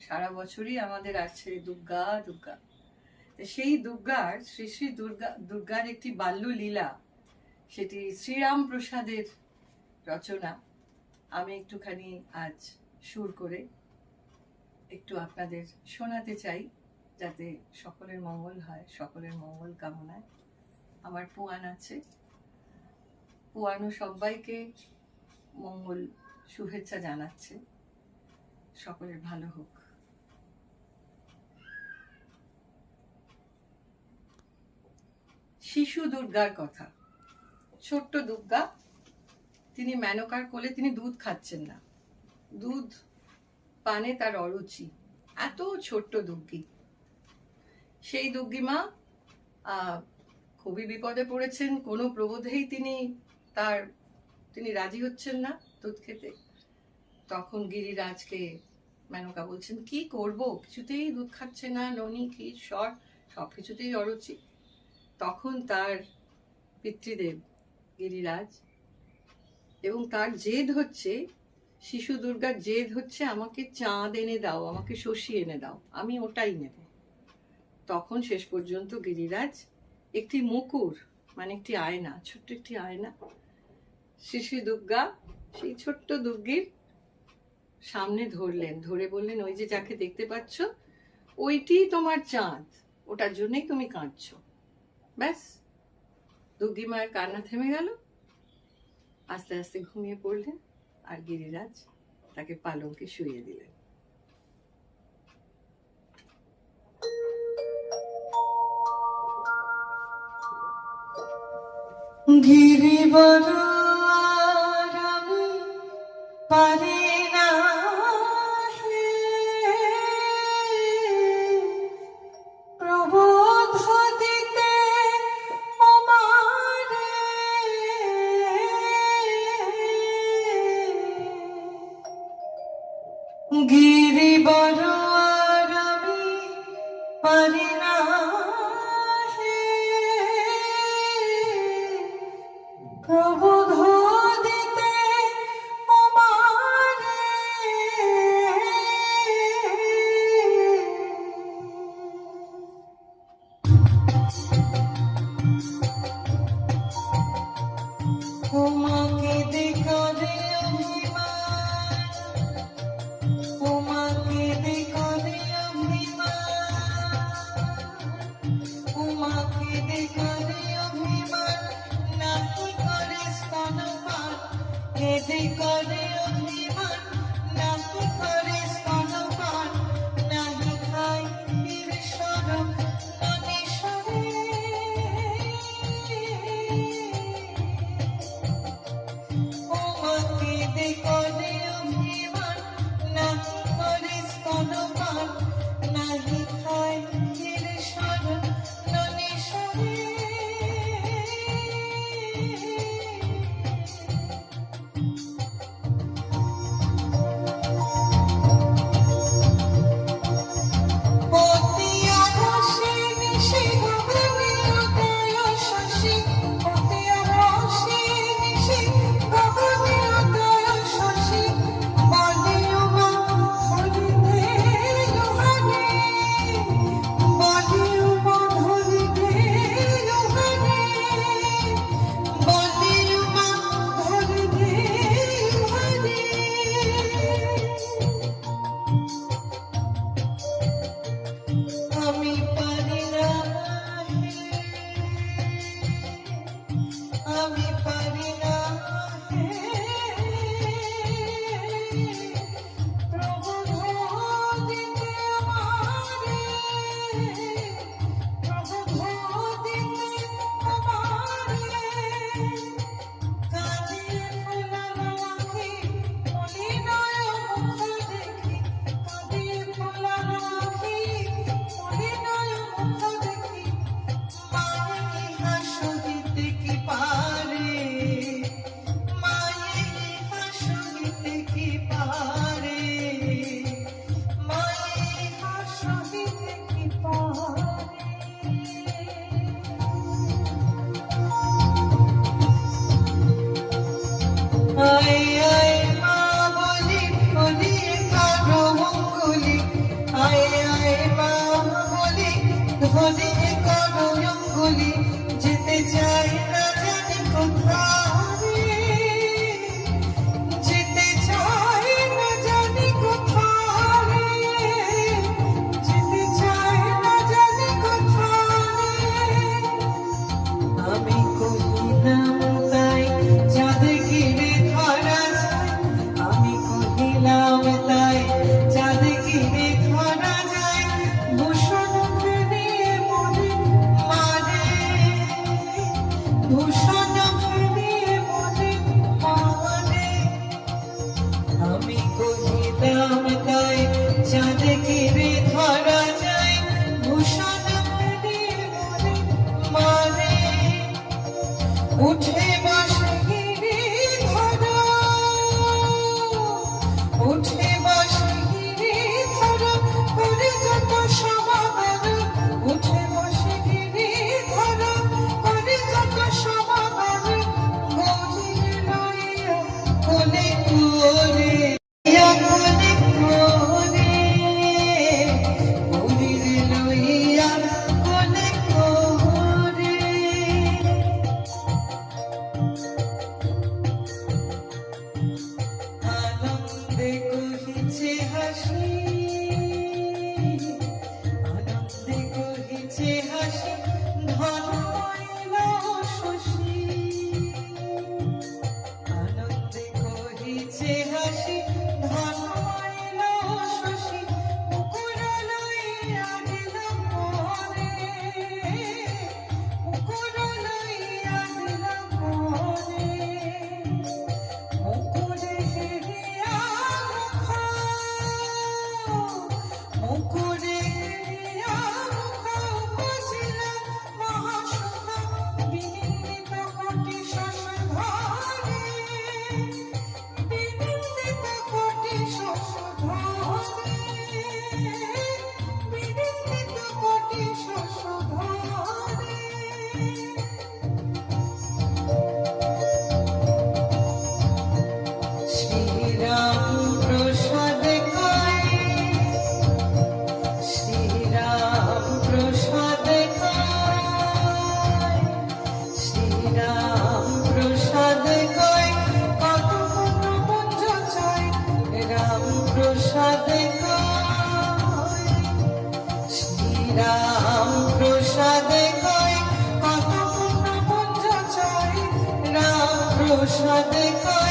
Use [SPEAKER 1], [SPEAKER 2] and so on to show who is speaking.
[SPEAKER 1] সারা বছরই আমাদের আছে দুর্গা দুর্গা। সেই দুর্গার শ্রী শ্রী দুর্গার একটি বাল্যলীলা, সেটি শ্রীরাম প্রসাদের রচনা। আমি একটুখানি আজ সুর করে একটু আপনাদের শোনাতে চাই, যাতে সকলের মঙ্গল হয়। সকলের মঙ্গল কামনায় আমার পোয়ান আছে, পোয়ানো সবাইকে মঙ্গল শুভেচ্ছা জানাচ্ছে। সকলের ভালো হোক। শিশু দুর্গার কথা। ছোট্ট দুর্গা, তিনি মেনকার কোলে, তিনি দুধ খাচ্ছেন না, দুধ পানে তার অরুচি। এত ছোট্ট দুর্গি, সেই দুর্গিমা খুবই বিপদে পড়েছেন। কোনো প্রবোধেই তিনি রাজি হচ্ছেন না দুধ খেতে। তখন গিরিরাজকে মেনকা বলছেন, কি করব, কিছুতেই দুধ খাচ্ছে না, ননি ক্ষীর স্বর সবকিছুতেই অরুচি। তখন তার পিতৃদেব গিরিরাজ, এবং তার জেদ হচ্ছে, শিশু দুর্গার জেদ হচ্ছে, আমাকে চাঁদ এনে দাও, আমাকে শশী এনে দাও, আমি ওটাই নেব। তখন শেষ পর্যন্ত গিরিরাজ একটি মুকুর, মানে একটি আয়না, ছোট্ট একটি আয়না, শিশু দুর্গা সেই ছোট্ট দুর্গির সামনে ধরলেন, ধরে বললেন, ওই যে যাকে দেখতে পাচ্ছ, ওইটি তোমার চাঁদ, ওটার জন্যই তুমি কাঁদছো। ব্যাস, দুর্গি মায়ের কান্না থেমে গেল, আস্তে আস্তে ঘুমিয়ে পড়লেন, আর গিরিরাজ তাকে পালঙ্কে শুইয়ে দিলেন।
[SPEAKER 2] গিরিবর আমি পারি না প্রবোধ দিতে আমারে, গিরিবর আমি পারি না প্রবোধ দিতে আমারে, তোমাকে দেখাবে অভিমান, তোমাকে ধরে করো অঙ্গুলি যেতে চাই না জানি কোথায় যেতে চাই না জানি কোথায় যেতে চাই না জানি কোথায় আমি কহিলাম তাই যাদের ঘিরে ধরা যায় আমি কহিলাম তাই যাদের ঘিরে ধরা যায় ভূষণ ফিরিয়ে মনে মারে ভূষণ ফিরিয়ে মনে মারে আমি কহিলাম তাই যাদের ঘিরে ধরা যায় ভূষণ ফিরিয়ে মনে মারে উঠে বসে গিরি ধরো উঠে বসে গিরি ধরো করে যত সমাগম উঠে বসে গিরি ধরো করে যত সমাগম গৌরীর লইয়া কোলে করে কোলে করে গৌরীর লইয়া কোলে করে আনন্দে কহিছে হাসি আনন্দে কহিছে হাসি ধন হইল শশী আনন্দে কহিছে হাসি ধন হইল শশী মুকুর লইয়া দিল পরে মুকুর লইয়া দিল পরে মুকুরে হেরিয়া মুখ মুকুরে হেরিয়া মুখ বুঝিল মহাসুখ বিনিন্দিত কোটি শশ ধরে বিনিন্দিত কোটি শশ ধরে বিনিন্দিত কোটি শশ ধরে শ্রীরাম প্রসাদ কয় শ্রীরাম প্রসাদ কয় শ্রীরাম প্রসাদ কয় কত প্রপঞ্চ চাই রাম প্রসাদ কয় শ্রীরাম প্রসাদ কয় কত প্রপঞ্চ চাই রাম প্রসাদ কয়